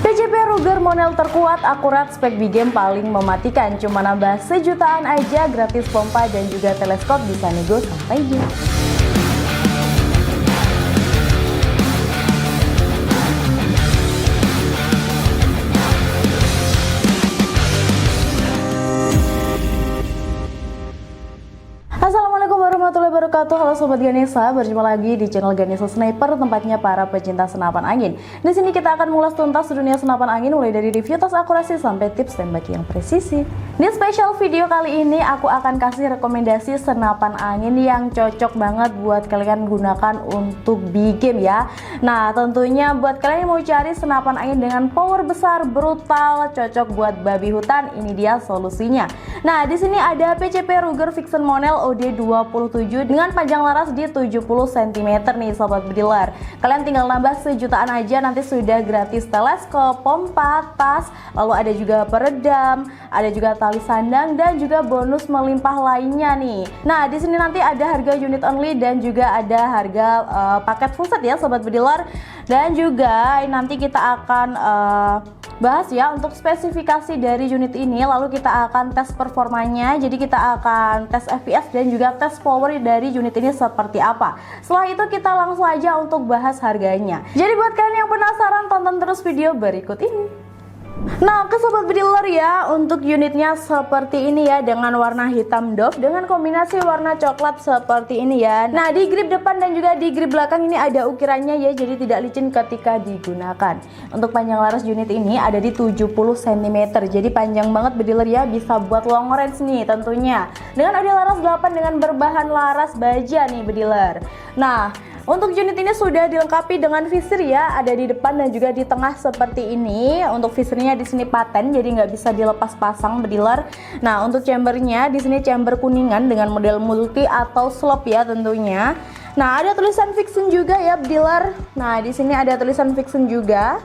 PCP Ruger Monel terkuat, akurat, spek big game paling mematikan. Cuma nambah sejutaan aja, gratis pompa dan juga teleskop, bisa nego sampai jam. Assalamualaikum warahmatullahi wabarakatuh. Halo Sobat Ganesha, berjumpa lagi di channel Ganesha Sniper, tempatnya para pecinta senapan angin. Di sini kita akan mengulas tuntas dunia senapan angin, mulai dari review tes akurasi sampai tips tembak yang presisi. Di spesial video kali ini aku akan kasih rekomendasi senapan angin yang cocok banget buat kalian gunakan untuk big game ya. Nah, tentunya buat kalian yang mau cari senapan angin dengan power besar, brutal, cocok buat babi hutan, ini dia solusinya. Nah, di sini ada PCP Ruger Vixen Monel OD27 dengan panjang laras di 70 cm nih Sobat Bediler. Kalian tinggal nambah sejutaan aja, nanti sudah gratis teleskop, pompa, tas, lalu ada juga peredam, ada juga tali sandang dan juga bonus melimpah lainnya nih. Nah, di sini nanti ada harga unit only dan juga ada harga paket full set ya Sobat Bediler. Dan juga nanti kita akan bahas ya untuk spesifikasi dari unit ini, lalu kita akan tes performanya. Jadi kita akan tes FPS dan juga tes power dari unit ini seperti apa. Setelah itu kita langsung aja untuk bahas harganya. Jadi buat kalian yang penasaran, tonton terus video berikut ini. Nah, ke Sobat Bediler ya, untuk unitnya seperti ini ya, dengan warna hitam doff dengan kombinasi warna coklat seperti ini ya. Nah, di grip depan dan juga di grip belakang ini ada ukirannya ya, jadi tidak licin ketika digunakan. Untuk panjang laras unit ini ada di 70 cm, jadi panjang banget Bediler ya, bisa buat long range nih tentunya. Dengan OD laras 8 dengan berbahan laras baja nih Bediler. Nah, untuk unit ini sudah dilengkapi dengan visir ya, ada di depan dan juga di tengah seperti ini. Untuk visirnya di sini paten, jadi nggak bisa dilepas pasang Bediler. Nah, untuk chambernya di sini chamber kuningan dengan model multi atau slop ya tentunya. Nah, ada tulisan Vixen juga ya Bediler. Nah, di sini ada tulisan Vixen juga.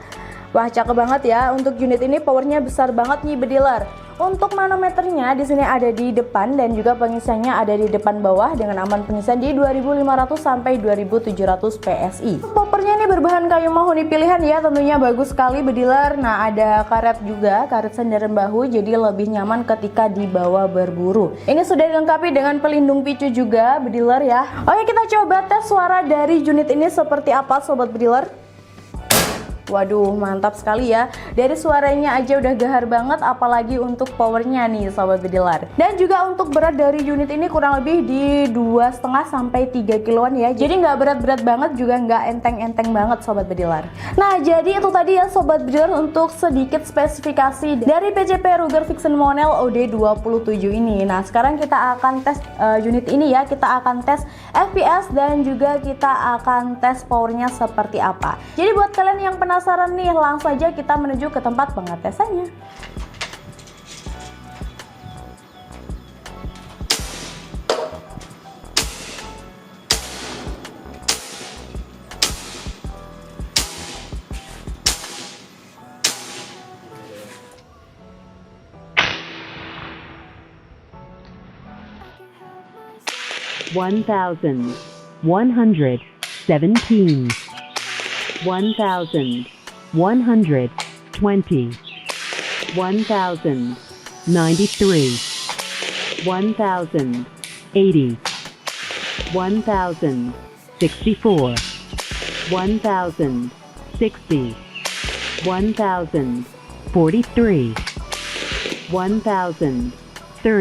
Wah, cakep banget ya. Untuk unit ini powernya besar banget nih Bediler. Untuk manometernya di sini ada di depan dan juga pengisiannya ada di depan bawah dengan aman pengisian di 2500 sampai 2700 PSI. Poppernya ini berbahan kayu mahoni pilihan ya, tentunya bagus sekali Bediler. Nah, ada karet juga, karet sandaran bahu, jadi lebih nyaman ketika dibawa berburu. Ini sudah dilengkapi dengan pelindung picu juga Bediler ya. Oke, kita coba tes suara dari unit ini seperti apa Sobat Bediler. Waduh, mantap sekali ya. Dari suaranya aja udah gahar banget, apalagi untuk powernya nih Sobat Bediler. Dan juga untuk berat dari unit ini kurang lebih di 2,5 sampai 3 kiloan ya. Jadi nggak berat-berat banget, juga nggak enteng-enteng banget Sobat Bediler. Nah, jadi itu tadi ya Sobat Bediler untuk sedikit spesifikasi dari PCP Ruger Vixen Monel OD27 ini. Nah, sekarang kita akan tes unit ini ya. Kita akan tes FPS dan juga kita akan tes powernya seperti apa. Jadi buat kalian yang penasaran nih, langsung saja kita menuju ke tempat pengetesannya. One thousand 117, 1,120, 1,093, 1,080, 1,064, 1,060, 1,043,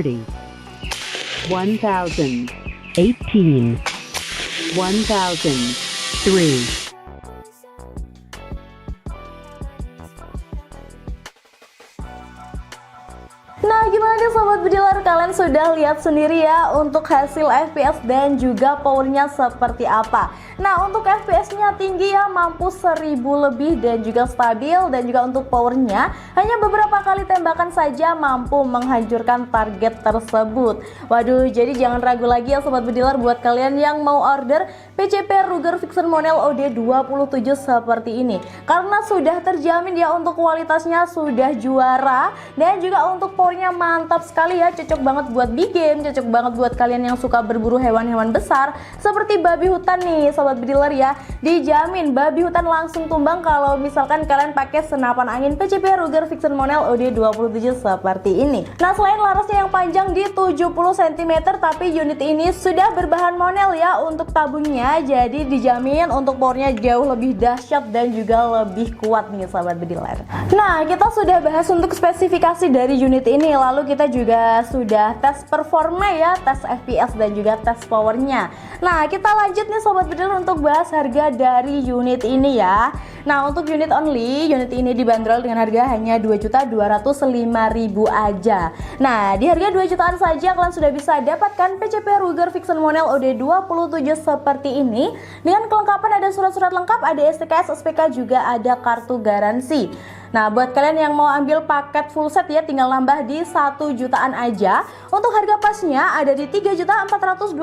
1,030, 1,018, 1,003. Nah, gimana nih Sobat Bediler, kalian sudah lihat sendiri ya untuk hasil FPS dan juga powernya seperti apa. Nah, untuk FPS-nya tinggi ya, mampu 1000 lebih dan juga stabil, dan juga untuk powernya hanya beberapa kali tembakan saja mampu menghancurkan target tersebut. Waduh, jadi jangan ragu lagi ya Sobat Bediler buat kalian yang mau order PCP Ruger Vixen Monel OD27 seperti ini, karena sudah terjamin ya untuk kualitasnya sudah juara dan juga untuk power powernya mantap sekali ya, cocok banget buat big game, cocok banget buat kalian yang suka berburu hewan-hewan besar seperti babi hutan nih sobat bediler ya. Dijamin babi hutan langsung tumbang kalau misalkan kalian pakai senapan angin PCP Ruger Vixen Monel OD27 seperti ini. Nah, selain larasnya yang panjang di 70 cm, tapi unit ini sudah berbahan Monel ya untuk tabungnya, jadi dijamin untuk powernya jauh lebih dahsyat dan juga lebih kuat nih sahabat bediler. Nah, kita sudah bahas untuk spesifikasi dari unit ini, lalu kita juga sudah tes performa ya, tes FPS dan juga tes powernya. Nah, kita lanjut nih sobat bediler untuk bahas harga dari unit ini ya. Nah, untuk unit only, unit ini dibanderol dengan harga hanya 2.205.000 aja. Nah, di harga 2 jutaan saja kalian sudah bisa dapatkan PCP Ruger Vixen Monel OD27 seperti ini. Dengan kelengkapan ada surat-surat lengkap, ada STKS, SPK, juga ada kartu garansi. Nah, buat kalian yang mau ambil paket full set ya, tinggal nambah di 1 jutaan aja. Untuk harga pasnya ada di 3.424.500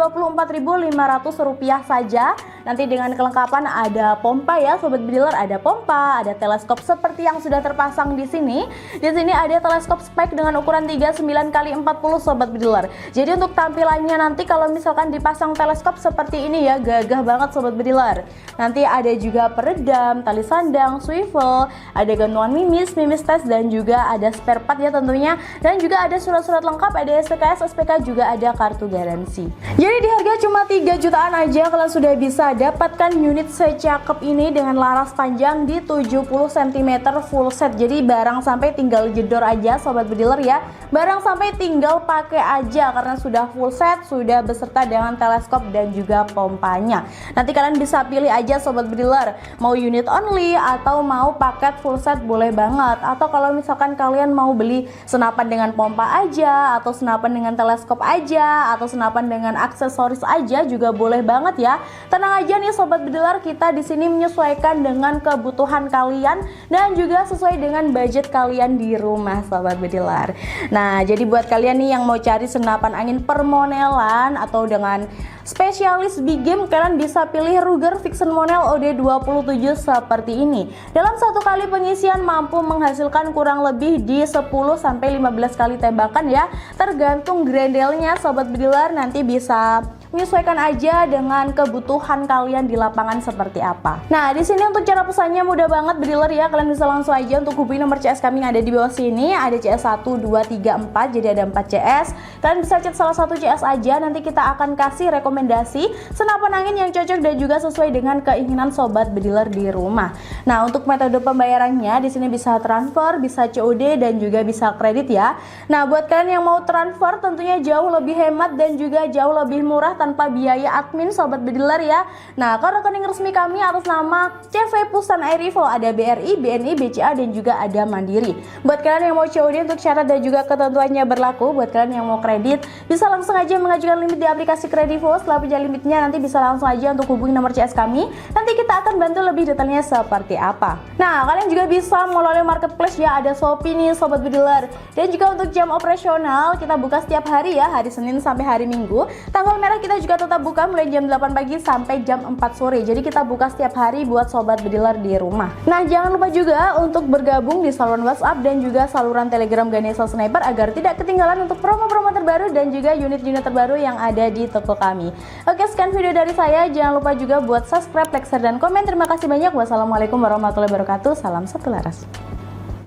rupiah saja. Nanti dengan kelengkapan ada pompa ya sobat bediler, ada pompa, ada teleskop seperti yang sudah terpasang di sini. Di sini ada teleskop spek dengan ukuran 39x40 sobat bediler. Jadi untuk tampilannya nanti kalau misalkan dipasang teleskop seperti ini ya, gagah banget sobat bediler. Nanti ada juga peredam, tali sandang, swivel, ada gantungan mimis tes, dan juga ada spare part ya tentunya, dan juga ada surat-surat lengkap, ada STKS, SPK, juga ada kartu garansi. Jadi di harga cuma 3 jutaan aja kalian sudah bisa dapatkan unit secakep ini dengan laras panjang di 70 cm full set. Jadi barang sampai tinggal jedor aja sobat bediler ya, barang sampai tinggal pakai aja karena sudah full set, sudah beserta dengan teleskop dan juga pompanya. Nanti kalian bisa pilih aja sobat bediler, mau unit only atau mau paket full set boleh banget. Atau kalau misalkan kalian mau beli senapan dengan pompa aja, atau senapan dengan teleskop aja, atau senapan dengan aksesoris aja juga boleh banget ya. Tenang aja nih sobat bediler, kita di sini menyesuaikan dengan kebutuhan kalian dan juga sesuai dengan budget kalian di rumah sobat bediler. Nah, jadi buat kalian nih yang mau cari senapan angin permonelan atau dengan spesialis big game, kalian bisa pilih Ruger Vixen Monel OD27 seperti ini. Dalam satu kali pengisian mampu menghasilkan kurang lebih di 10-15 kali tembakan ya, tergantung grendelnya sobat bediler. Nanti bisa menyesuaikan aja dengan kebutuhan kalian di lapangan seperti apa. Nah, di sini untuk cara pesannya mudah banget bediler ya. Kalian bisa langsung aja untuk hubungi nomor CS kami yang ada di bawah sini. Ada CS 1, 2, 3, 4, jadi ada 4 CS. Kalian bisa cek salah satu CS aja, nanti kita akan kasih rekomendasi senapan angin yang cocok dan juga sesuai dengan keinginan sobat bediler di rumah. Nah, untuk metode pembayarannya di sini bisa transfer, bisa COD, dan juga bisa kredit ya. Nah, buat kalian yang mau transfer tentunya jauh lebih hemat dan juga jauh lebih murah tanpa biaya admin sobat bediler ya. Nah, ke rekening resmi kami atas nama CV Pusat Air Rifle, ada BRI, BNI, BCA, dan juga ada Mandiri. Buat kalian yang mau COD untuk syarat dan juga ketentuannya berlaku. Buat kalian yang mau kredit bisa langsung aja mengajukan limit di aplikasi Kredivo. Setelah punya limitnya nanti bisa langsung aja untuk hubungi nomor CS kami. Nanti kita akan bantu lebih detailnya seperti apa. Nah, kalian juga bisa melalui marketplace ya, ada Shopee nih sobat bediler. Dan juga untuk jam operasional kita buka setiap hari ya, hari Senin sampai hari Minggu. Tanggal merah kita juga tetap buka mulai jam 8 pagi sampai jam 4 sore. Jadi kita buka setiap hari buat sobat bediler di rumah. Nah, jangan lupa juga untuk bergabung di saluran WhatsApp dan juga saluran Telegram Ganesha Sniper agar tidak ketinggalan untuk promo-promo terbaru dan juga unit-unit terbaru yang ada di toko kami. Oke, sekian video dari saya. Jangan lupa juga buat subscribe, like, share, dan komen. Terima kasih banyak. Wassalamualaikum warahmatullahi wabarakatuh. Salam satu laras.